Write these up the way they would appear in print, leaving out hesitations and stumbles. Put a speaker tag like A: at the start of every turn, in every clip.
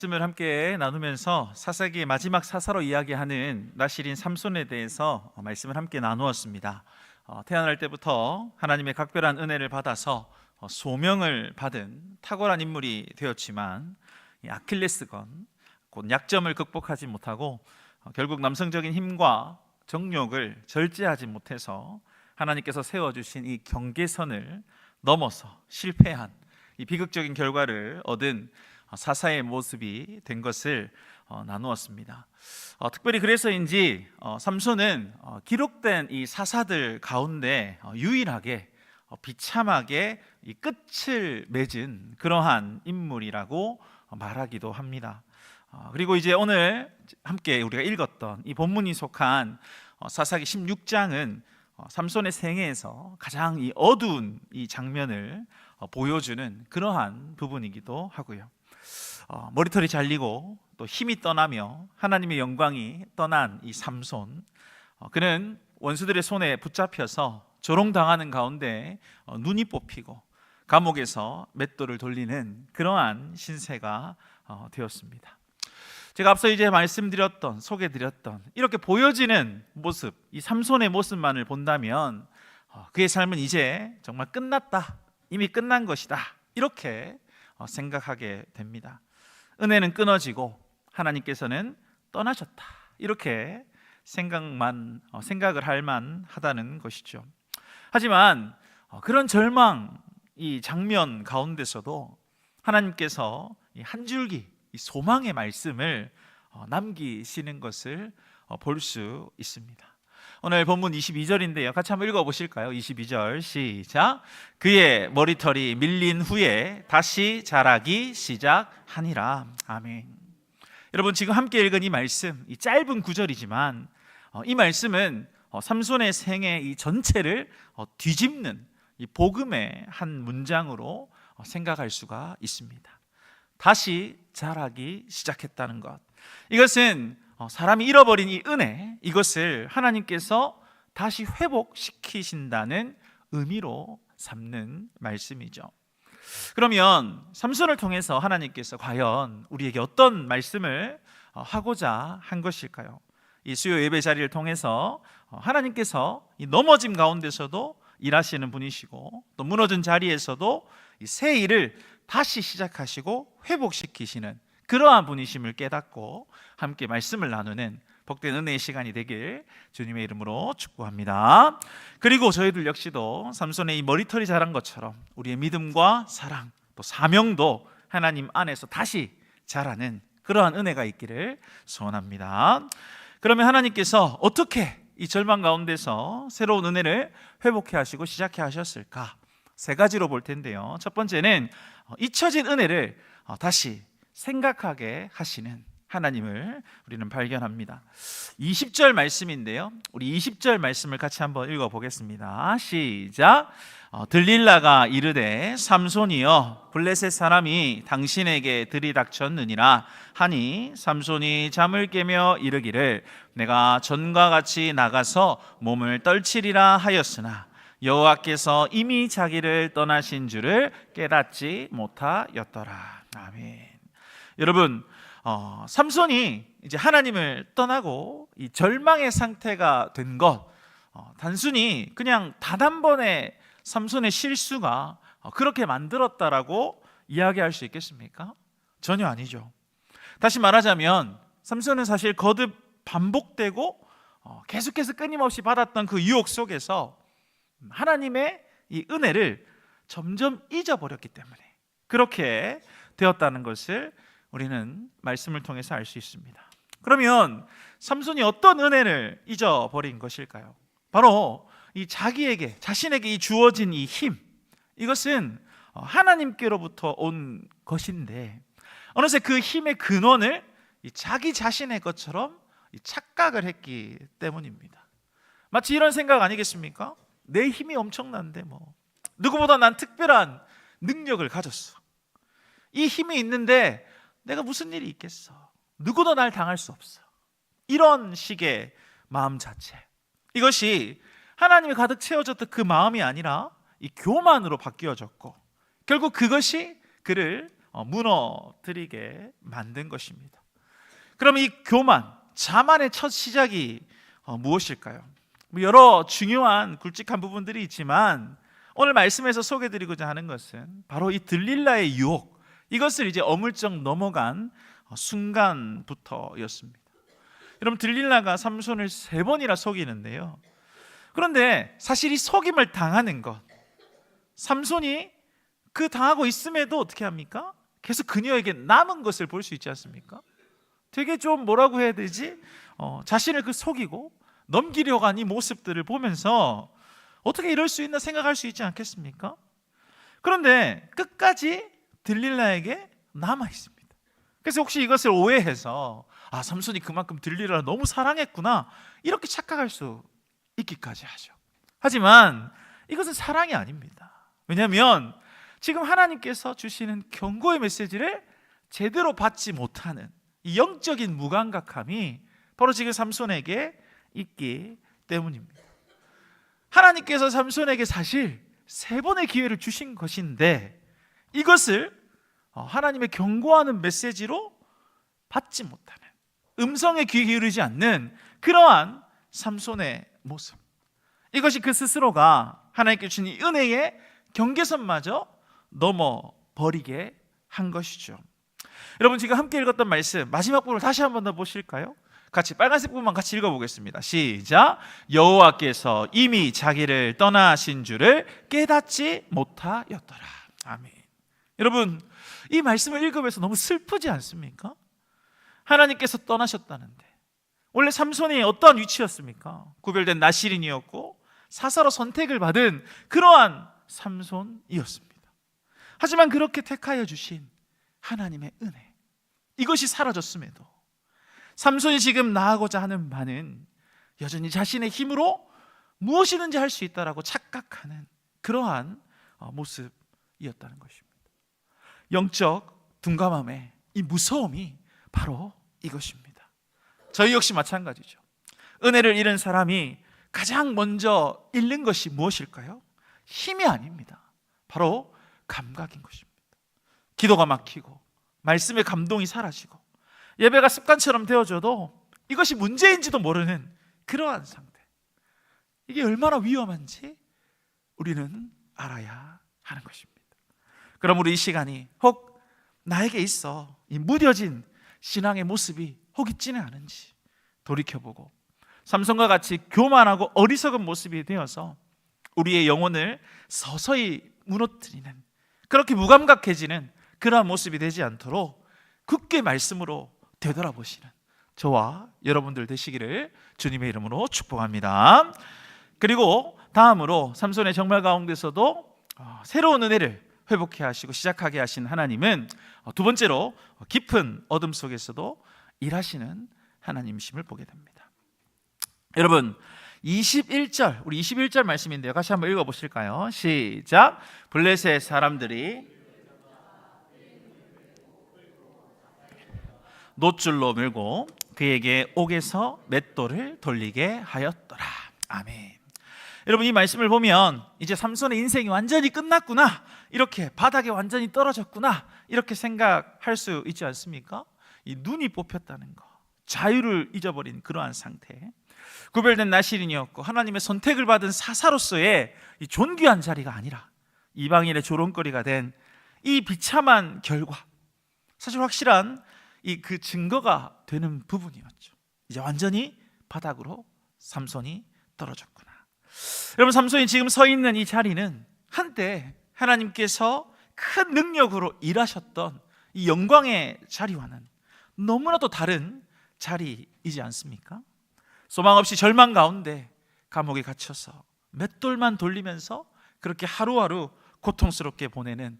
A: 말씀을 함께 나누면서 사사기의 마지막 사사로 이야기하는 나실인 삼손에 대해서 말씀을 함께 나누었습니다. 태어날 때부터 하나님의 각별한 은혜를 받아서 소명을 받은 탁월한 인물이 되었지만 이 아킬레스건, 곧 약점을 극복하지 못하고 결국 남성적인 힘과 정욕을 절제하지 못해서 하나님께서 세워주신 이 경계선을 넘어서 실패한 이 비극적인 결과를 얻은 사사의 모습이 된 것을 나누었습니다. 특별히 그래서인지 삼손은 기록된 이 사사들 가운데 유일하게 비참하게 이 끝을 맺은 그러한 인물이라고 말하기도 합니다. 그리고 이제 오늘 함께 우리가 읽었던 이 본문이 속한 사사기 16장은 삼손의 생애에서 가장 이 어두운 이 장면을 보여주는 그러한 부분이기도 하고요. 머리털이 잘리고 또 힘이 떠나며 하나님의 영광이 떠난 이 삼손, 그는 원수들의 손에 붙잡혀서 조롱당하는 가운데 눈이 뽑히고 감옥에서 맷돌을 돌리는 그러한 신세가 되었습니다. 제가 앞서 이제 말씀드렸던, 소개드렸던 이렇게 보여지는 모습, 이 삼손의 모습만을 본다면 그의 삶은 이제 정말 끝났다, 이미 끝난 것이다, 이렇게 생각하게 됩니다. 은혜는 끊어지고 하나님께서는 떠나셨다, 이렇게 생각을 할 만하다는 것이죠. 하지만 그런 절망, 이 장면 가운데서도 하나님께서 한 줄기 이 소망의 말씀을 남기시는 것을 볼 수 있습니다. 오늘 본문 22절인데요. 같이 한번 읽어보실까요? 22절 시작. 그의 머리털이 밀린 후에 다시 자라기 시작하니라. 아멘. 여러분, 지금 함께 읽은 이 말씀, 이 짧은 구절이지만 이 말씀은 삼손의 생애 이 전체를 뒤집는 이 복음의 한 문장으로 생각할 수가 있습니다. 다시 자라기 시작했다는 것, 이것은 사람이 잃어버린 이 은혜, 이것을 하나님께서 다시 회복시키신다는 의미로 삼는 말씀이죠. 그러면 삼손을 통해서 하나님께서 과연 우리에게 어떤 말씀을 하고자 한 것일까요? 이 수요 예배 자리를 통해서 하나님께서 이 넘어짐 가운데서도 일하시는 분이시고, 또 무너진 자리에서도 이 새 일을 다시 시작하시고 회복시키시는 그러한 분이심을 깨닫고 함께 말씀을 나누는 복된 은혜의 시간이 되길 주님의 이름으로 축복합니다. 그리고 저희들 역시도 삼손의 이 머리털이 자란 것처럼 우리의 믿음과 사랑, 또 사명도 하나님 안에서 다시 자라는 그러한 은혜가 있기를 소원합니다. 그러면 하나님께서 어떻게 이 절망 가운데서 새로운 은혜를 회복해 하시고 시작해 하셨을까? 세 가지로 볼 텐데요. 첫 번째는 잊혀진 은혜를 다시 생각하게 하시는 하나님을 우리는 발견합니다. 20절 말씀인데요. 우리 20절 말씀을 같이 한번 읽어보겠습니다. 시작. 들릴라가 이르되 삼손이여 블레셋 사람이 당신에게 들이닥쳤느니라 하니, 삼손이 잠을 깨며 이르기를 내가 전과 같이 나가서 몸을 떨치리라 하였으나 여호와께서 이미 자기를 떠나신 줄을 깨닫지 못하였더라. 아멘. 여러분, 삼손이 이제 하나님을 떠나고 이 절망의 상태가 된 것, 단순히 그냥 단 한 번의 삼손의 실수가 그렇게 만들었다라고 이야기할 수 있겠습니까? 전혀 아니죠. 다시 말하자면 삼손은 사실 거듭 반복되고 계속해서 끊임없이 받았던 그 유혹 속에서 하나님의 이 은혜를 점점 잊어버렸기 때문에 그렇게 되었다는 것을 우리는 말씀을 통해서 알 수 있습니다. 그러면 삼손이 어떤 은혜를 잊어버린 것일까요? 바로 이 자신에게 이 주어진 이 힘, 이것은 하나님께로부터 온 것인데 어느새 그 힘의 근원을 자기 자신의 것처럼 착각을 했기 때문입니다. 마치 이런 생각 아니겠습니까? 내 힘이 엄청난데 누구보다 난 특별한 능력을 가졌어. 이 힘이 있는데 내가 무슨 일이 있겠어. 누구도 날 당할 수 없어. 이런 식의 마음 자체, 이것이 하나님이 가득 채워졌던 그 마음이 아니라 이 교만으로 바뀌어졌고, 결국 그것이 그를 무너뜨리게 만든 것입니다. 그럼 이 교만, 자만의 첫 시작이 무엇일까요? 여러 중요한 굵직한 부분들이 있지만 오늘 말씀에서 소개해드리고자 하는 것은 바로 이 들릴라의 유혹, 이것을 이제 어물쩍 넘어간 순간부터였습니다. 여러분, 들릴라가 삼손을 3번이나 속이는데요, 그런데 사실 이 속임을 당하는 것, 삼손이 그 당하고 있음에도 어떻게 합니까? 계속 그녀에게 남은 것을 볼 수 있지 않습니까? 되게 좀 뭐라고 해야 되지? 자신을 속이고 넘기려고 하는 이 모습들을 보면서 어떻게 이럴 수 있나 생각할 수 있지 않겠습니까? 그런데 끝까지 들릴라에게 남아 있습니다. 그래서 혹시 이것을 오해해서 삼손이 그만큼 들릴라를 너무 사랑했구나, 이렇게 착각할 수 있기까지 하죠. 하지만 이것은 사랑이 아닙니다. 왜냐하면 지금 하나님께서 주시는 경고의 메시지를 제대로 받지 못하는 이 영적인 무감각함이 바로 지금 삼손에게 있기 때문입니다. 하나님께서 삼손에게 사실 3번의 기회를 주신 것인데 이것을 하나님의 경고하는 메시지로 받지 못하는, 음성에 귀 기울이지 않는 그러한 삼손의 모습, 이것이 그 스스로가 하나님께 주신 이 은혜의 경계선마저 넘어버리게 한 것이죠. 여러분, 지금 함께 읽었던 말씀 마지막 부분을 다시 한 번 더 보실까요? 같이 빨간색 부분만 같이 읽어보겠습니다. 시작. 여호와께서 이미 자기를 떠나신 줄을 깨닫지 못하였더라. 아멘. 여러분, 이 말씀을 읽으면서 너무 슬프지 않습니까? 하나님께서 떠나셨다는데 원래 삼손이 어떠한 위치였습니까? 구별된 나실인이었고 사사로 선택을 받은 그러한 삼손이었습니다. 하지만 그렇게 택하여 주신 하나님의 은혜, 이것이 사라졌음에도 삼손이 지금 나아가고자 하는 바는 여전히 자신의 힘으로 무엇이든지 할 수 있다라고 착각하는 그러한 모습이었다는 것입니다. 영적 둔감함의 이 무서움이 바로 이것입니다. 저희 역시 마찬가지죠. 은혜를 잃은 사람이 가장 먼저 잃는 것이 무엇일까요? 힘이 아닙니다. 바로 감각인 것입니다. 기도가 막히고 말씀의 감동이 사라지고 예배가 습관처럼 되어져도 이것이 문제인지도 모르는 그러한 상태, 이게 얼마나 위험한지 우리는 알아야 하는 것입니다. 그럼 우리 이 시간이 혹 나에게 있어 이 무뎌진 신앙의 모습이 혹 있지는 않은지 돌이켜보고 삼손과 같이 교만하고 어리석은 모습이 되어서 우리의 영혼을 서서히 무너뜨리는, 그렇게 무감각해지는 그러한 모습이 되지 않도록 굳게 말씀으로 되돌아보시는 저와 여러분들 되시기를 주님의 이름으로 축복합니다. 그리고 다음으로 삼손의 정말 가운데서도 새로운 은혜를 회복해 하시고 시작하게 하신 하나님은 두 번째로 깊은 어둠 속에서도 일하시는 하나님이심을 보게 됩니다. 여러분, 21절, 우리 21절 말씀인데요, 같이 한번 읽어보실까요? 시작. 블레셋 사람들이 놋줄로 밀고 그에게 옥에서 맷돌을 돌리게 하였더라. 아멘. 여러분, 이 말씀을 보면 이제 삼손의 인생이 완전히 끝났구나, 이렇게 바닥에 완전히 떨어졌구나, 이렇게 생각할 수 있지 않습니까? 이 눈이 뽑혔다는 거, 자유를 잊어버린 그러한 상태, 구별된 나실인이었고 하나님의 선택을 받은 사사로서의 이 존귀한 자리가 아니라 이방인의 조롱거리가 된 이 비참한 결과, 사실 확실한 그 증거가 되는 부분이었죠. 이제 완전히 바닥으로 삼손이 떨어졌구나. 여러분, 삼손이 지금 서 있는 이 자리는 한때 하나님께서 큰 능력으로 일하셨던 이 영광의 자리와는 너무나도 다른 자리이지 않습니까? 소망 없이 절망 가운데 감옥에 갇혀서 맷돌만 돌리면서 그렇게 하루하루 고통스럽게 보내는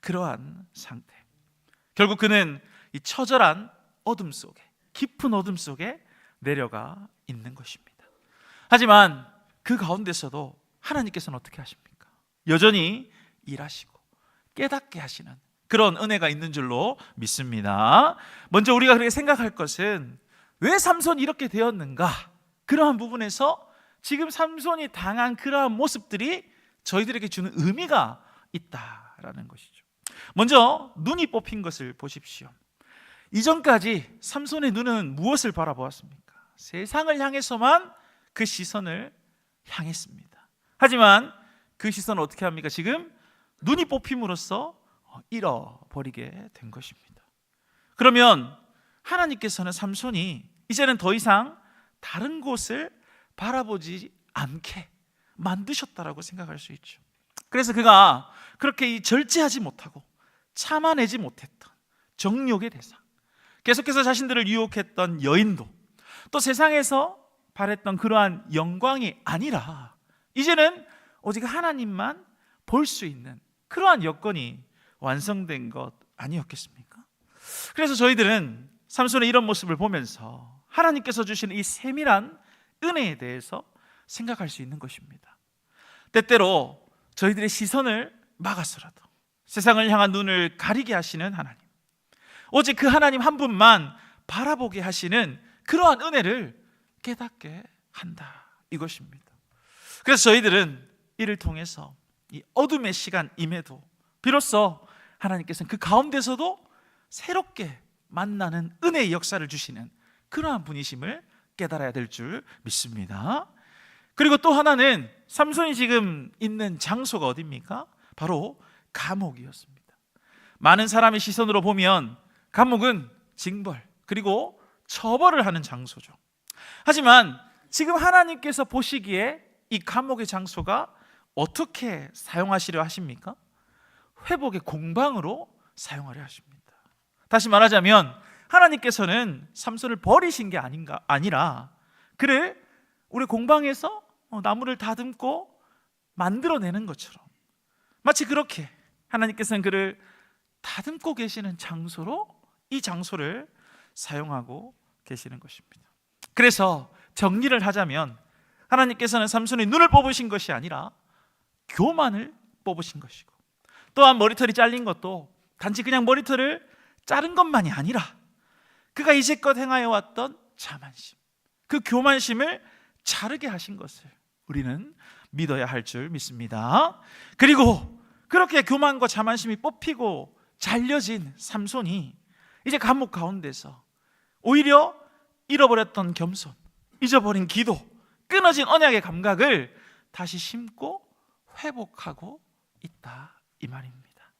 A: 그러한 상태. 결국 그는 이 처절한 어둠 속에, 깊은 어둠 속에 내려가 있는 것입니다. 하지만 그 가운데서도 하나님께서는 어떻게 하십니까? 여전히 일하시고 깨닫게 하시는 그런 은혜가 있는 줄로 믿습니다. 먼저 우리가 그렇게 생각할 것은 왜 삼손이 이렇게 되었는가? 그러한 부분에서 지금 삼손이 당한 그러한 모습들이 저희들에게 주는 의미가 있다라는 것이죠. 먼저 눈이 뽑힌 것을 보십시오. 이전까지 삼손의 눈은 무엇을 바라보았습니까? 세상을 향해서만 그 시선을 향했습니다. 하지만 그 시선을 어떻게 합니까? 지금 눈이 뽑힘으로써 잃어버리게 된 것입니다. 그러면 하나님께서는 삼손이 이제는 더 이상 다른 곳을 바라보지 않게 만드셨다라고 생각할 수 있죠. 그래서 그가 그렇게 절제하지 못하고 참아내지 못했던 정욕의 대상, 계속해서 자신들을 유혹했던 여인도, 또 세상에서 바랬던 그러한 영광이 아니라 이제는 오직 하나님만 볼 수 있는 그러한 여건이 완성된 것 아니었겠습니까? 그래서 저희들은 삼손의 이런 모습을 보면서 하나님께서 주시는 이 세밀한 은혜에 대해서 생각할 수 있는 것입니다. 때때로 저희들의 시선을 막아서라도 세상을 향한 눈을 가리게 하시는 하나님, 오직 그 하나님 한 분만 바라보게 하시는 그러한 은혜를 깨닫게 한다, 이것입니다. 그래서 저희들은 이를 통해서 이 어둠의 시간임에도 비로소 하나님께서는 그 가운데서도 새롭게 만나는 은혜의 역사를 주시는 그러한 분이심을 깨달아야 될 줄 믿습니다. 그리고 또 하나는 삼손이 지금 있는 장소가 어디입니까? 바로 감옥이었습니다. 많은 사람의 시선으로 보면 감옥은 징벌 그리고 처벌을 하는 장소죠. 하지만 지금 하나님께서 보시기에 이 감옥의 장소가 어떻게 사용하시려 하십니까? 회복의 공방으로 사용하려 하십니다. 다시 말하자면 하나님께서는 삼손을 버리신 게 아니라 그를 우리 공방에서 나무를 다듬고 만들어내는 것처럼, 마치 그렇게 하나님께서는 그를 다듬고 계시는 장소로 이 장소를 사용하고 계시는 것입니다. 그래서 정리를 하자면 하나님께서는 삼손의 눈을 뽑으신 것이 아니라 교만을 뽑으신 것이고, 또한 머리털이 잘린 것도 단지 그냥 머리털을 자른 것만이 아니라 그가 이제껏 행하여 왔던 자만심, 그 교만심을 자르게 하신 것을 우리는 믿어야 할 줄 믿습니다. 그리고 그렇게 교만과 자만심이 뽑히고 잘려진 삼손이 이제 감옥 가운데서 오히려 잃어버렸던 겸손, 잊어버린 기도, 끊어진 언약의 감각을 다시 심고 회복하고 있다, 이 말입니다.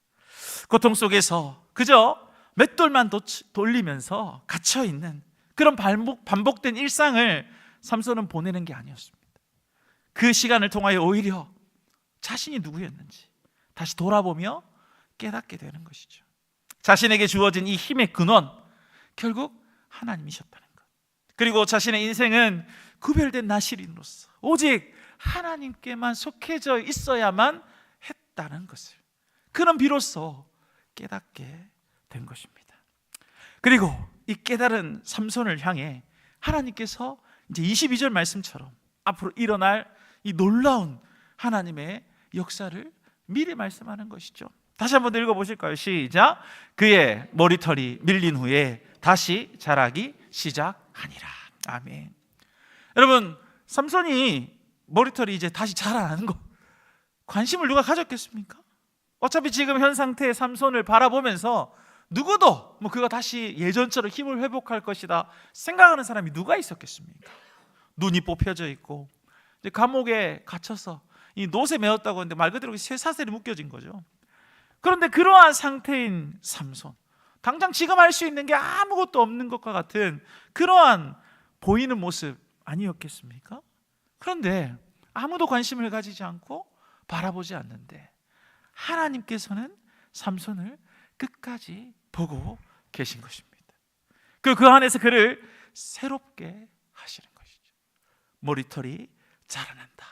A: 고통 속에서 그저 맷돌만 돌리면서 갇혀있는 그런 반복된 일상을 삼손은 보내는 게 아니었습니다. 그 시간을 통하여 오히려 자신이 누구였는지 다시 돌아보며 깨닫게 되는 것이죠. 자신에게 주어진 이 힘의 근원, 결국 하나님이셨다는 것. 그리고 자신의 인생은 구별된 나시린으로서 오직 하나님께만 속해져 있어야만 했다는 것을 그는 비로소 깨닫게 된 것입니다. 그리고 이 깨달은 삼손을 향해 하나님께서 이제 22절 말씀처럼 앞으로 일어날 이 놀라운 하나님의 역사를 미리 말씀하는 것이죠. 다시 한번 읽어보실까요? 시작. 그의 머리털이 밀린 후에 다시 자라기 시작하니라. 아멘. 여러분, 삼손이 머리털이 이제 다시 자라나는 것, 관심을 누가 가졌겠습니까? 어차피 지금 현 상태의 삼손을 바라보면서 누구도 그가 다시 예전처럼 힘을 회복할 것이다 생각하는 사람이 누가 있었겠습니까? 눈이 뽑혀져 있고 이제 감옥에 갇혀서 이 노새 메었다고 하는데 말 그대로 쇠사슬이 묶여진 거죠. 그런데 그러한 상태인 삼손, 당장 지금 할 수 있는 게 아무것도 없는 것과 같은 그러한 보이는 모습 아니었겠습니까? 그런데 아무도 관심을 가지지 않고 바라보지 않는데 하나님께서는 삼손을 끝까지 보고 계신 것입니다. 그 안에서 그를 새롭게 하시는 것이죠. 머리털이 자라난다.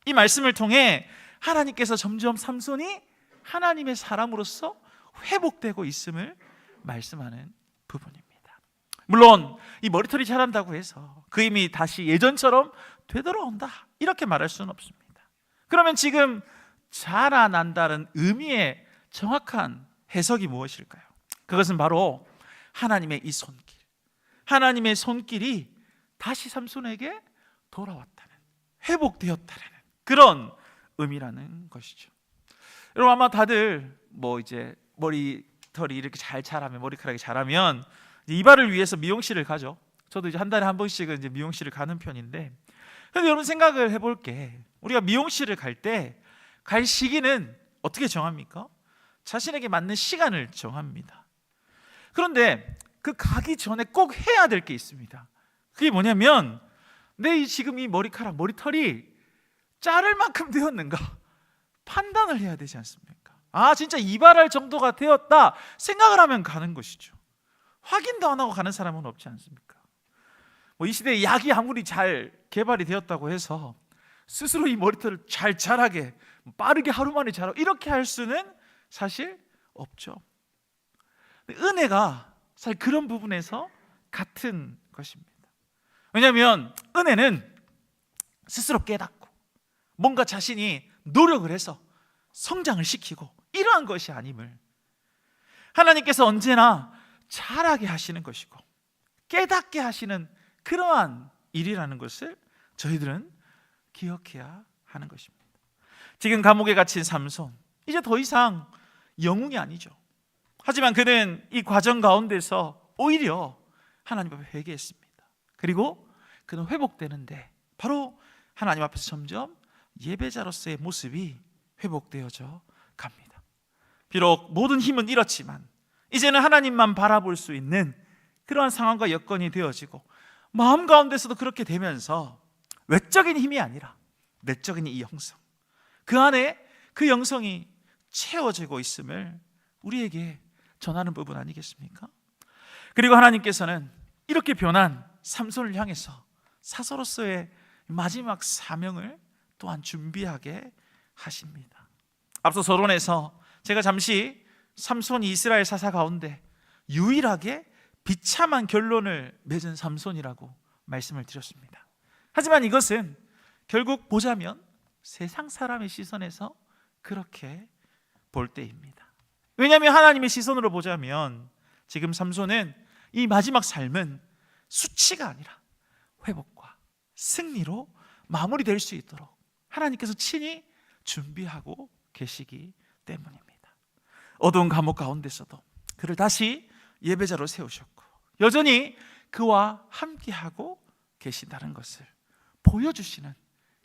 A: 이 말씀을 통해 하나님께서 점점 삼손이 하나님의 사람으로서 회복되고 있음을 말씀하는 부분입니다. 물론 이 머리털이 자란다고 해서 그 힘이 다시 예전처럼 되돌아온다 이렇게 말할 수는 없습니다. 그러면 지금 자라난다는 의미의 정확한 해석이 무엇일까요? 그것은 바로 하나님의 이 손길, 하나님의 손길이 다시 삼손에게 돌아왔다는, 회복되었다는 그런 의미라는 것이죠. 여러분, 아마 다들 이제 머리털이 이렇게 잘 자라면, 머리카락이 자라면 이발을 위해서 미용실을 가죠. 저도 이제 한 달에 한 번씩은 이제 미용실을 가는 편인데, 근데 여러분 생각을 해볼게. 우리가 미용실을 갈 때 갈 시기는 어떻게 정합니까? 자신에게 맞는 시간을 정합니다. 그런데 그 가기 전에 꼭 해야 될 게 있습니다. 그게 뭐냐면 지금 이 머리털이 자를 만큼 되었는가 판단을 해야 되지 않습니까? 진짜 이발할 정도가 되었다 생각을 하면 가는 것이죠. 확인도 안 하고 가는 사람은 없지 않습니까? 이 시대에 약이 아무리 잘 개발이 되었다고 해서 스스로 이 머리털을 잘 자라게, 빠르게 하루 만에 자라고 이렇게 할 수는 사실 없죠. 은혜가 사실 그런 부분에서 같은 것입니다. 왜냐하면 은혜는 스스로 깨닫고 뭔가 자신이 노력을 해서 성장을 시키고 이러한 것이 아님을 하나님께서 언제나 자라게 하시는 것이고 깨닫게 하시는 그러한 일이라는 것을 저희들은 기억해야 하는 것입니다. 지금 감옥에 갇힌 삼손, 이제 더 이상 영웅이 아니죠. 하지만 그는 이 과정 가운데서 오히려 하나님 앞에 회개했습니다. 그리고 그는 회복되는데 바로 하나님 앞에서 점점 예배자로서의 모습이 회복되어져 갑니다. 비록 모든 힘은 잃었지만 이제는 하나님만 바라볼 수 있는 그러한 상황과 여건이 되어지고 마음 가운데서도 그렇게 되면서 외적인 힘이 아니라 내적인 이 영성, 그 안에 그 영성이 채워지고 있음을 우리에게 전하는 부분 아니겠습니까? 그리고 하나님께서는 이렇게 변한 삼손을 향해서 사서로서의 마지막 사명을 또한 준비하게 하십니다. 앞서 서론에서 제가 잠시 삼손이 이스라엘 사사 가운데 유일하게 비참한 결론을 맺은 삼손이라고 말씀을 드렸습니다. 하지만 이것은 결국 보자면 세상 사람의 시선에서 그렇게 볼 때입니다. 왜냐하면 하나님의 시선으로 보자면 지금 삼손은 이 마지막 삶은 수치가 아니라 회복과 승리로 마무리될 수 있도록 하나님께서 친히 준비하고 계시기 때문입니다. 어두운 감옥 가운데서도 그를 다시 예배자로 세우셨고 여전히 그와 함께하고 계신다는 것을 보여주시는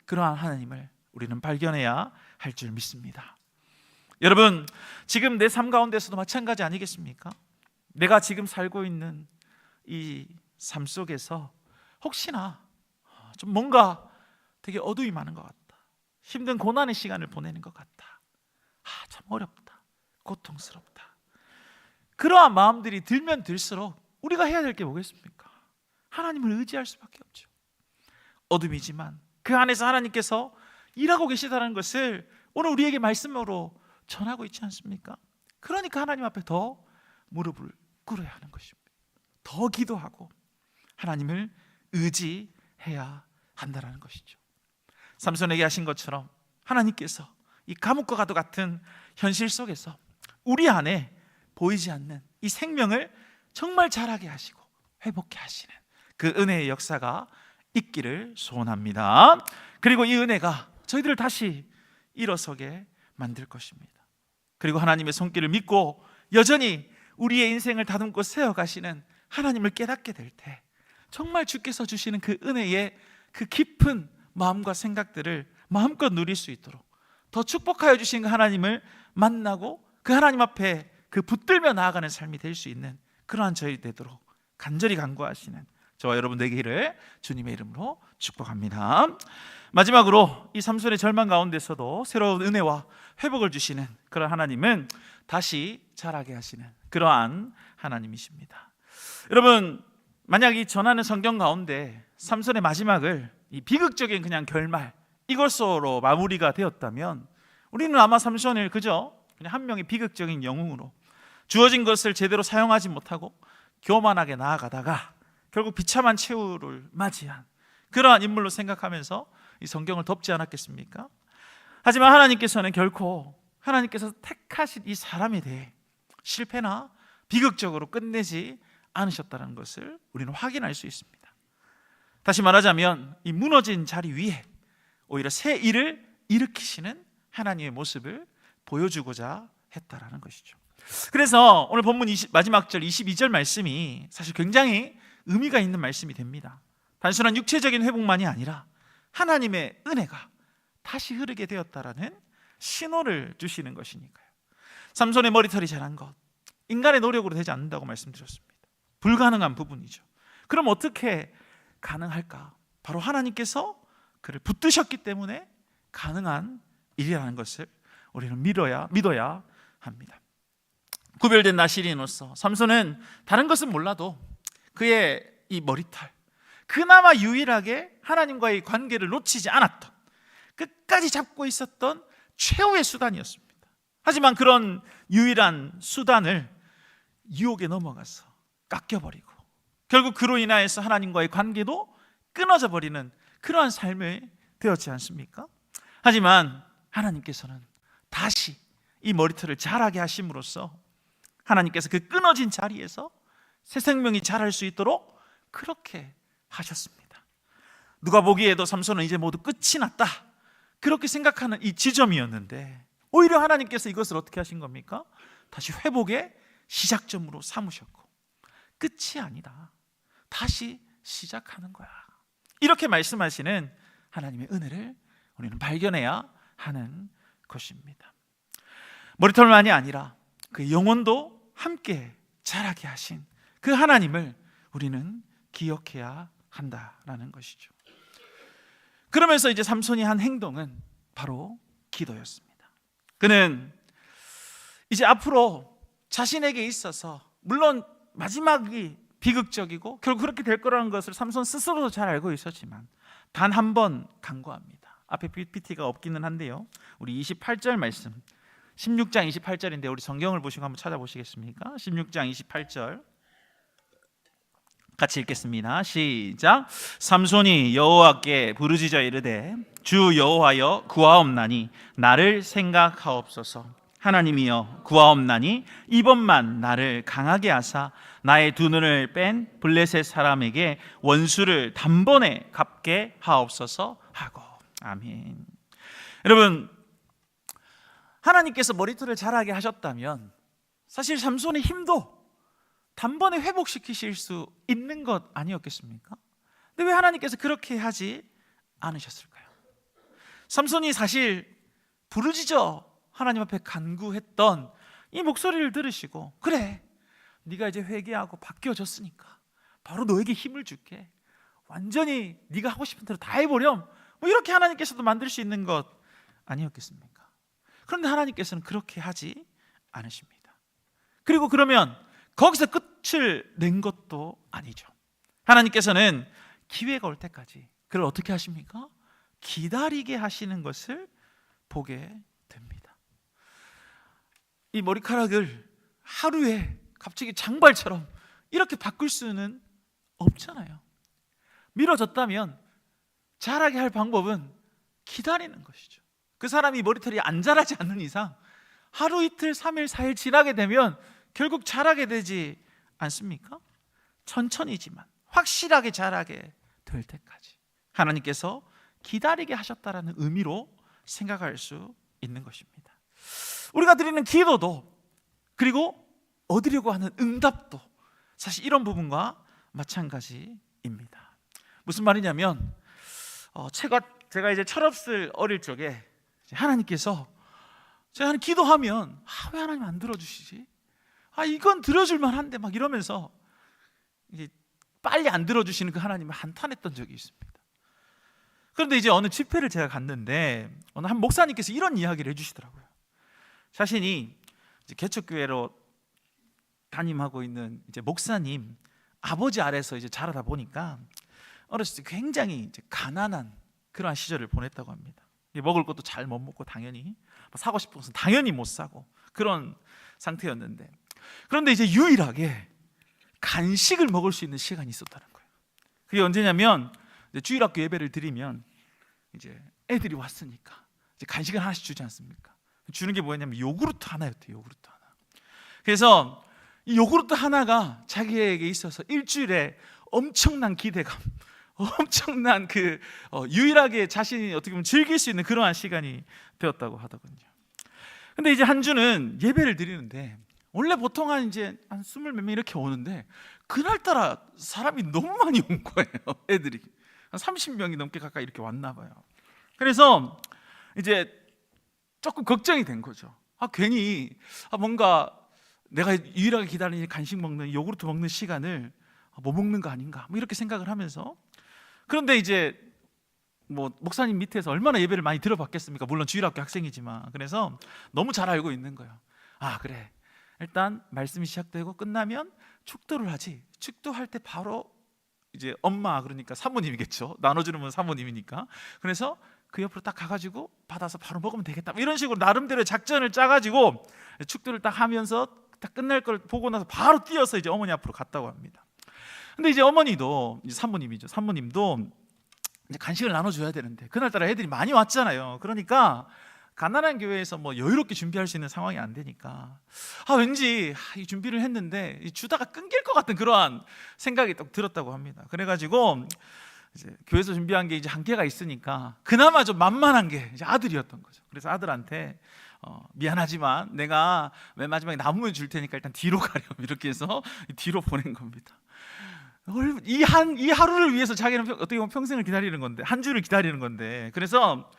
A: 그러한 하나님을 우리는 발견해야 할 줄 믿습니다. 여러분, 지금 내 삶 가운데서도 마찬가지 아니겠습니까? 내가 지금 살고 있는 이 삶 속에서 혹시나 좀 뭔가 되게 어두움이 많은 것 같다, 힘든 고난의 시간을 보내는 것 같다, 참 어렵다, 고통스럽다, 그러한 마음들이 들면 들수록 우리가 해야 될 게 뭐겠습니까? 하나님을 의지할 수밖에 없죠. 어둠이지만 그 안에서 하나님께서 일하고 계시다는 것을 오늘 우리에게 말씀으로 전하고 있지 않습니까? 그러니까 하나님 앞에 더 무릎을 꿇어야 하는 것입니다. 더 기도하고 하나님을 의지해야 한다는 것이죠. 삼손에게 하신 것처럼 하나님께서 이 감옥과 같은 현실 속에서 우리 안에 보이지 않는 이 생명을 정말 자라게 하시고 회복해 하시는 그 은혜의 역사가 있기를 소원합니다. 그리고 이 은혜가 저희들을 다시 일어서게 만들 것입니다. 그리고 하나님의 손길을 믿고 여전히 우리의 인생을 다듬고 세워가시는 하나님을 깨닫게 될 때 정말 주께서 주시는 그 은혜의 그 깊은 마음과 생각들을 마음껏 누릴 수 있도록 더 축복하여 주신 그 하나님을 만나고 그 하나님 앞에 그 붙들며 나아가는 삶이 될 수 있는 그러한 저희 되도록 간절히 간구하시는 저와 여러분 되기를 주님의 이름으로 축복합니다. 마지막으로 이 삼손의 절망 가운데서도 새로운 은혜와 회복을 주시는 그런 하나님은 다시 자라게 하시는 그러한 하나님이십니다. 여러분, 만약 이 전하는 성경 가운데 삼손의 마지막을 이 비극적인 그냥 결말 이것으로 마무리가 되었다면 우리는 아마 삼손을 그저 그냥 한 명의 비극적인 영웅으로 주어진 것을 제대로 사용하지 못하고 교만하게 나아가다가 결국 비참한 최후를 맞이한 그러한 인물로 생각하면서 이 성경을 덮지 않았겠습니까? 하지만 하나님께서는 결코 하나님께서 택하신 이 사람에 대해 실패나 비극적으로 끝내지 않으셨다는 것을 우리는 확인할 수 있습니다. 다시 말하자면 이 무너진 자리 위에 오히려 새 일을 일으키시는 하나님의 모습을 보여주고자 했다라는 것이죠. 그래서 오늘 본문 마지막 절 22절 말씀이 사실 굉장히 의미가 있는 말씀이 됩니다. 단순한 육체적인 회복만이 아니라 하나님의 은혜가 다시 흐르게 되었다라는 신호를 주시는 것이니까요. 삼손의 머리털이 자란 것, 인간의 노력으로 되지 않는다고 말씀드렸습니다. 불가능한 부분이죠. 그럼 어떻게 가능할까? 바로 하나님께서 그를 붙드셨기 때문에 가능한 일이라는 것을 우리는 믿어야 합니다. 구별된 나시린으로서 삼손은 다른 것은 몰라도 그의 이 머리털, 그나마 유일하게 하나님과의 관계를 놓치지 않았던, 끝까지 잡고 있었던 최후의 수단이었습니다. 하지만 그런 유일한 수단을 유혹에 넘어가서 깎여버리고 결국 그로 인하여서 하나님과의 관계도 끊어져 버리는 그러한 삶이 되었지 않습니까? 하지만 하나님께서는 다시 이 머리털을 자라게 하심으로써 하나님께서 그 끊어진 자리에서 새 생명이 자랄 수 있도록 그렇게 하셨습니다. 누가 보기에도 삼손은 이제 모두 끝이 났다, 그렇게 생각하는 이 지점이었는데 오히려 하나님께서 이것을 어떻게 하신 겁니까? 다시 회복의 시작점으로 삼으셨고, 끝이 아니다, 다시 시작하는 거야, 이렇게 말씀하시는 하나님의 은혜를 우리는 발견해야 하는 것입니다. 머리털만이 아니라 그 영혼도 함께 자라게 하신 그 하나님을 우리는 기억해야 한다라는 것이죠. 그러면서 이제 삼손이 한 행동은 바로 기도였습니다. 그는 이제 앞으로 자신에게 있어서 물론 마지막이 비극적이고 결국 그렇게 될 거라는 것을 삼손 스스로도 잘 알고 있었지만 단 한 번 간구합니다. 앞에 PPT가 없기는 한데요, 우리 28절 말씀, 16장 28절인데 우리 성경을 보시고 한번 찾아보시겠습니까? 16장 28절 같이 읽겠습니다. 시작. 삼손이 여호와께 부르짖어 이르되 주 여호와여 구하옵나니 나를 생각하옵소서. 하나님이여 구하옵나니 이번만 나를 강하게 하사 나의 두 눈을 뺀 블레셋 사람에게 원수를 단번에 갚게 하옵소서 하고. 아멘. 여러분, 하나님께서 머리털을 자라게 하셨다면 사실 삼손의 힘도 단번에 회복시키실 수 있는 것 아니었겠습니까? 근데 왜 하나님께서 그렇게 하지 않으셨을까요? 삼손이 사실 부르짖어 하나님 앞에 간구했던 이 목소리를 들으시고, 그래, 네가 이제 회개하고 바뀌어졌으니까 바로 너에게 힘을 줄게, 완전히 네가 하고 싶은 대로 다 해보렴, 뭐 이렇게 하나님께서도 만들 수 있는 것 아니었겠습니까? 그런데 하나님께서는 그렇게 하지 않으십니다. 그리고 그러면 거기서 끝을 낸 것도 아니죠. 하나님께서는 기회가 올 때까지 그를 어떻게 하십니까? 기다리게 하시는 것을 보게 됩니다. 이 머리카락을 하루에 갑자기 장발처럼 이렇게 바꿀 수는 없잖아요. 미뤄졌다면 자라게 할 방법은 기다리는 것이죠. 그 사람이 머리털이 안 자라지 않는 이상 하루 이틀 3일 4일 지나게 되면 결국 자라게 되지 않습니까? 천천히지만 확실하게 자라게 될 때까지 하나님께서 기다리게 하셨다라는 의미로 생각할 수 있는 것입니다. 우리가 드리는 기도도, 그리고 얻으려고 하는 응답도 사실 이런 부분과 마찬가지입니다. 무슨 말이냐면 제가 이제 철없을 어릴 적에 하나님께서 제가 기도하면 왜 하나님 안 들어주시지? 이건 들어줄만 한데 막 이러면서 이제 빨리 안 들어주시는 그 하나님을 한탄했던 적이 있습니다. 그런데 이제 어느 집회를 제가 갔는데 어느 한 목사님께서 이런 이야기를 해주시더라고요. 자신이 이제 개척교회로 담임하고 있는 이제 목사님 아버지 아래서 이제 자라다 보니까 어렸을 때 굉장히 이제 가난한 그러한 시절을 보냈다고 합니다. 먹을 것도 잘 못 먹고 당연히 사고 싶은 것은 당연히 못 사고 그런 상태였는데, 그런데 이제 유일하게 간식을 먹을 수 있는 시간이 있었다는 거예요. 그게 언제냐면 이제 주일학교 예배를 드리면 이제 애들이 왔으니까 이제 간식을 하나씩 주지 않습니까? 주는 게 뭐였냐면 요구르트 하나였대요. 요구르트 하나. 그래서 이 요구르트 하나가 자기에게 있어서 일주일에 엄청난 기대감, 엄청난 유일하게 자신이 어떻게 보면 즐길 수 있는 그러한 시간이 되었다고 하더군요. 근데 이제 한 주는 예배를 드리는데 원래 보통 한 이제 한 20몇 명 이렇게 오는데 그날따라 사람이 너무 많이 온 거예요. 애들이 한 30명이 넘게 가까이 이렇게 왔나 봐요. 그래서 이제 조금 걱정이 된 거죠. 괜히 뭔가 내가 유일하게 기다리는 간식 먹는 요구르트 먹는 시간을 못 먹는 거 아닌가 뭐 이렇게 생각을 하면서, 그런데 이제 뭐 목사님 밑에서 얼마나 예배를 많이 들어봤겠습니까? 물론 주일학교 학생이지만. 그래서 너무 잘 알고 있는 거예요. 그래, 일단 말씀이 시작되고 끝나면 축도를 하지. 축도할 때 바로 이제 엄마, 그러니까 사모님이겠죠. 나눠주는 분 사모님이니까. 그래서 그 옆으로 딱 가가지고 받아서 바로 먹으면 되겠다, 이런 식으로 나름대로 작전을 짜가지고 축도를 딱 하면서 딱 끝날 걸 보고 나서 바로 뛰어서 이제 어머니 앞으로 갔다고 합니다. 근데 이제 어머니도, 이제 사모님이죠, 사모님도 이제 간식을 나눠줘야 되는데 그날따라 애들이 많이 왔잖아요. 그러니까 가난한 교회에서 뭐 여유롭게 준비할 수 있는 상황이 안 되니까 왠지 이 준비를 했는데 주다가 끊길 것 같은 그러한 생각이 딱 들었다고 합니다. 그래가지고 이제 교회에서 준비한 게 이제 한계가 있으니까 그나마 좀 만만한 게 이제 아들이었던 거죠. 그래서 아들한테 미안하지만 내가 맨 마지막에 남으면 줄 테니까 일단 뒤로 가렴, 이렇게 해서 뒤로 보낸 겁니다. 이 하루를 위해서 자기는 어떻게 보면 평생을 기다리는 건데, 한 주를 기다리는 건데, 그래서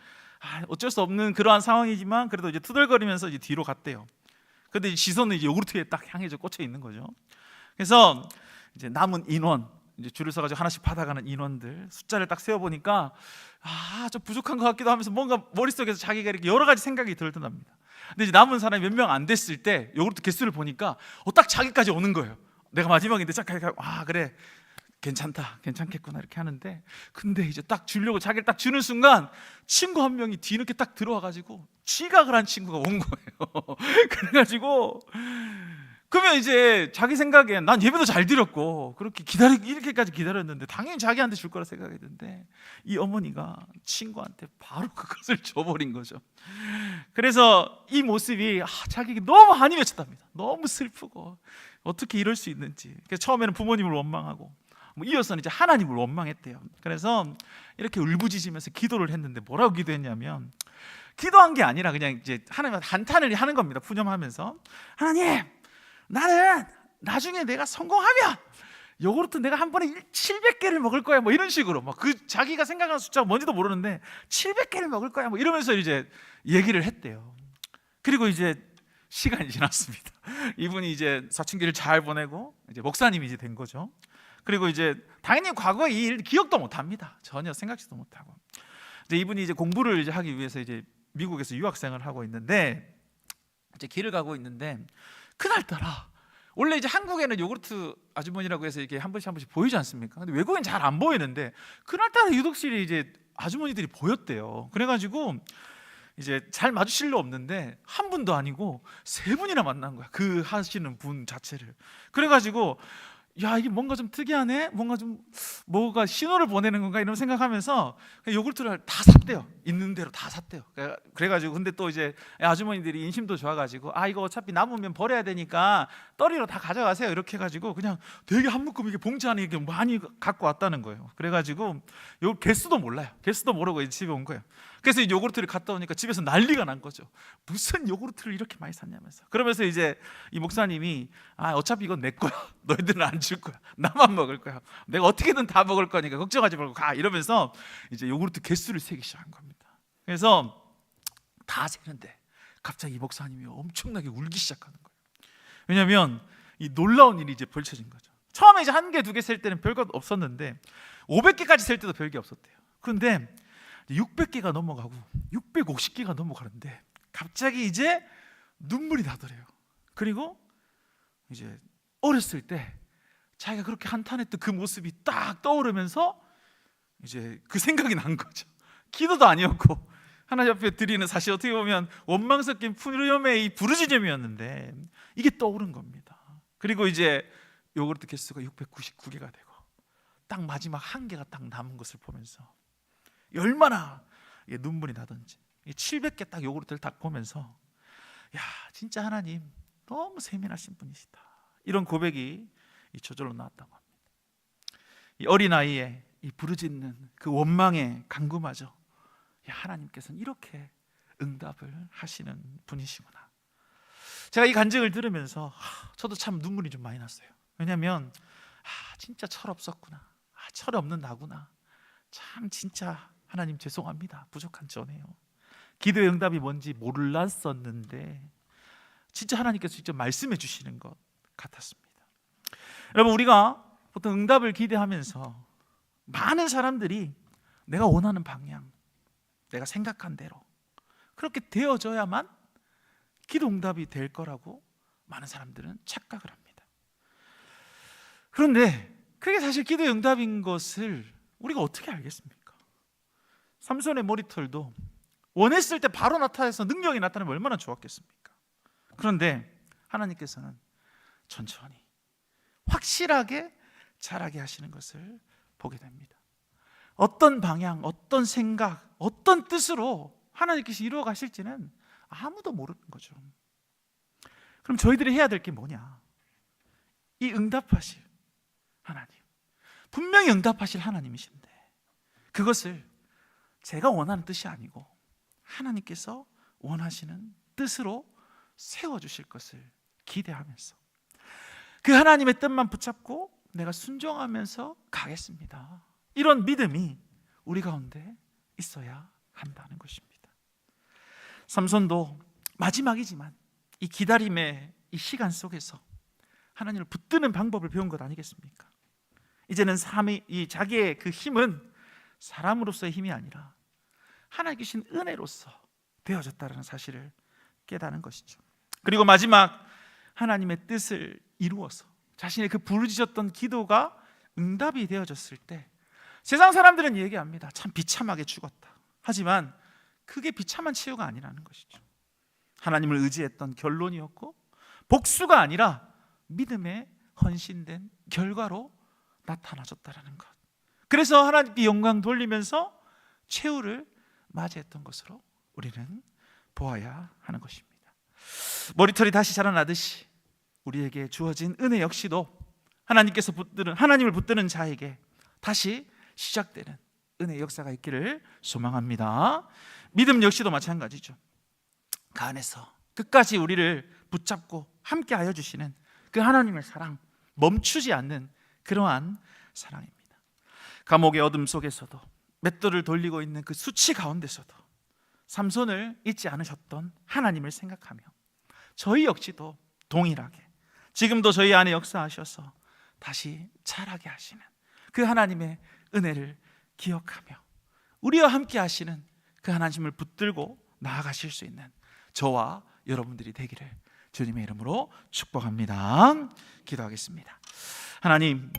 A: 어쩔 수 없는 그러한 상황이지만 그래도 이제 투덜거리면서 이제 뒤로 갔대요. 근데 시선은 이제 요구르트에 딱 향해져 꽂혀 있는 거죠. 그래서 이제 남은 인원, 이제 줄을 서가지고 하나씩 받아가는 인원들 숫자를 딱 세어보니까 좀 부족한 것 같기도 하면서 뭔가 머릿속에서 자기가 이렇게 여러 가지 생각이 들더랍니다. 근데 이제 남은 사람이 몇 명 안 됐을 때 요구르트 개수를 보니까 딱 자기까지 오는 거예요. 내가 마지막인데 딱 그래, 괜찮다, 괜찮겠구나 이렇게 하는데, 근데 이제 딱 주려고 자기를 딱 주는 순간 친구 한 명이 뒤늦게 딱 들어와가지고 지각을 한 친구가 온 거예요. 그래가지고 그러면 이제 자기 생각엔 난 예배도 잘 드렸고 그렇게 이렇게까지 기다렸는데 당연히 자기한테 줄 거라 생각했는데 이 어머니가 친구한테 바로 그것을 줘버린 거죠. 그래서 이 모습이 자기에게 너무 한이 맺혔답니다. 너무 슬프고 어떻게 이럴 수 있는지. 그래서 처음에는 부모님을 원망하고 이어서는 이제 하나님을 원망했대요. 그래서 이렇게 울부짖으면서 기도를 했는데 뭐라고 기도했냐면, 기도한 게 아니라 그냥 이제 하나님한테 한탄을 하는 겁니다. 푸념하면서, 하나님, 나는 나중에 내가 성공하면 요구르트 내가 한 번에 700개를 먹을 거야, 뭐 이런 식으로 막 그 자기가 생각하는 숫자가 뭔지도 모르는데 700개를 먹을 거야, 뭐 이러면서 이제 얘기를 했대요. 그리고 이제 시간이 지났습니다. 이분이 이제 사춘기를 잘 보내고 이제 목사님이 이제 된 거죠. 그리고 이제 당연히 과거에 이 일 기억도 못 합니다. 전혀 생각지도 못하고. 이제 이분이 이제 공부를 이제 하기 위해서 이제 미국에서 유학생을 하고 있는데, 이제 길을 가고 있는데 그날따라 원래 이제 한국에는 요구르트 아주머니라고 해서 이렇게 한 번씩 보이지 않습니까? 근데 외국엔 잘 안 보이는데 그날따라 유독실이 이제 아주머니들이 보였대요. 그래가지고 이제 잘 마주칠 리 없는데 한 분도 아니고 세 분이나 만난 거야, 그 하시는 분 자체를. 그래가지고 야, 이게 뭔가 좀 특이하네, 뭐가 신호를 보내는 건가 이런 생각하면서 요구르트를 다 샀대요. 있는 대로 다 샀대요. 그래가지고 근데 또 이제 아주머니들이 인심도 좋아가지고 이거 어차피 남으면 버려야 되니까 떨이로 다 가져가세요, 이렇게 해가지고 그냥 되게 한 묶음 이게 봉지 안에 이렇게 많이 갖고 왔다는 거예요. 그래가지고 요 개수도 몰라요. 개수도 모르고 이제 집에 온 거예요. 그래서 이 요구르트를 갖다 오니까 집에서 난리가 난 거죠. 무슨 요구르트를 이렇게 많이 샀냐면서. 그러면서 이제 이 목사님이 어차피 이건 내 거야, 너희들은 안 줄 거야, 나만 먹을 거야, 내가 어떻게든 다 먹을 거니까 걱정하지 말고 가, 이러면서 이제 요구르트 개수를 세기 시작한 겁니다. 그래서 다 세는데 갑자기 이 목사님이 엄청나게 울기 시작하는 거예요. 왜냐하면 이 놀라운 일이 이제 벌쳐진 거죠. 처음에 이제 1개, 2개 셀 때는 별것 없었는데 500개까지 셀 때도 별게 없었대요. 그런데 600개가 넘어가고 650개가 넘어가는데 갑자기 이제 눈물이 나더래요. 그리고 이제 어렸을 때 자기가 그렇게 한탄했던 그 모습이 딱 떠오르면서 이제 그 생각이 난 거죠. 기도도 아니었고 하나님 앞에 드리는, 사실 어떻게 보면 원망 섞인 푸념의 이 부르짖음이었는데 이게 떠오른 겁니다. 그리고 이제 요구르트 개수가 699개가 되고 딱 마지막 1개가 딱 남은 것을 보면서 얼마나 눈물이 나던지, 700개 딱 요구르트를 딱 보면서 야, 진짜 하나님 너무 세민하신 분이시다, 이런 고백이 저절로 나왔다고 합니다. 이 어린아이의 이 부르짖는 그 원망의 간구마저 하나님께서는 이렇게 응답을 하시는 분이시구나. 제가 이 간증을 들으면서 저도 참 눈물이 좀 많이 났어요. 왜냐하면 진짜 철없었구나, 철이 없는 나구나, 참 진짜 하나님 죄송합니다, 부족한 저네요. 기도의 응답이 뭔지 몰랐었는데 진짜 하나님께서 직접 말씀해 주시는 것 같았습니다. 여러분, 우리가 보통 응답을 기대하면서 많은 사람들이 내가 원하는 방향, 내가 생각한 대로 그렇게 되어져야만 기도 응답이 될 거라고 많은 사람들은 착각을 합니다. 그런데 그게 사실 기도의 응답인 것을 우리가 어떻게 알겠습니까? 삼손의 머리털도 원했을 때 바로 나타나서 능력이 나타나면 얼마나 좋았겠습니까? 그런데 하나님께서는 천천히 확실하게 자라게 하시는 것을 보게 됩니다. 어떤 방향, 어떤 생각, 어떤 뜻으로 하나님께서 이루어 가실지는 아무도 모르는 거죠. 그럼 저희들이 해야 될 게 뭐냐? 이 응답하실 하나님, 분명히 응답하실 하나님이신데 그것을 제가 원하는 뜻이 아니고 하나님께서 원하시는 뜻으로 세워주실 것을 기대하면서 그 하나님의 뜻만 붙잡고 내가 순종하면서 가겠습니다, 이런 믿음이 우리 가운데 있어야 한다는 것입니다. 삼손도 마지막이지만 이 기다림의 이 시간 속에서 하나님을 붙드는 방법을 배운 것 아니겠습니까? 이제는 이 자기의 그 힘은 사람으로서의 힘이 아니라 하나님께 주신 은혜로서 되어졌다는 사실을 깨닫는 것이죠. 그리고 마지막, 하나님의 뜻을 이루어서 자신의 그 부르짖었던 기도가 응답이 되어졌을 때 세상 사람들은 얘기합니다. 참 비참하게 죽었다. 하지만 그게 비참한 치유가 아니라는 것이죠. 하나님을 의지했던 결론이었고 복수가 아니라 믿음에 헌신된 결과로 나타나졌다는 것. 그래서 하나님께 영광 돌리면서 최후를 맞이했던 것으로 우리는 보아야 하는 것입니다. 머리털이 다시 자라나듯이 우리에게 주어진 은혜 역시도 하나님을 붙드는 자에게 다시 시작되는 은혜의 역사가 있기를 소망합니다. 믿음 역시도 마찬가지죠. 그 안에서 끝까지 우리를 붙잡고 함께 하여 주시는 그 하나님의 사랑, 멈추지 않는 그러한 사랑입니다. 감옥의 어둠 속에서도, 맷돌을 돌리고 있는 그 수치 가운데서도 삼손을 잊지 않으셨던 하나님을 생각하며 저희 역시도 동일하게 지금도 저희 안에 역사하셔서 다시 자라게 하시는 그 하나님의 은혜를 기억하며 우리와 함께 하시는 그 하나님을 붙들고 나아가실 수 있는 저와 여러분들이 되기를 주님의 이름으로 축복합니다. 기도하겠습니다. 하나님,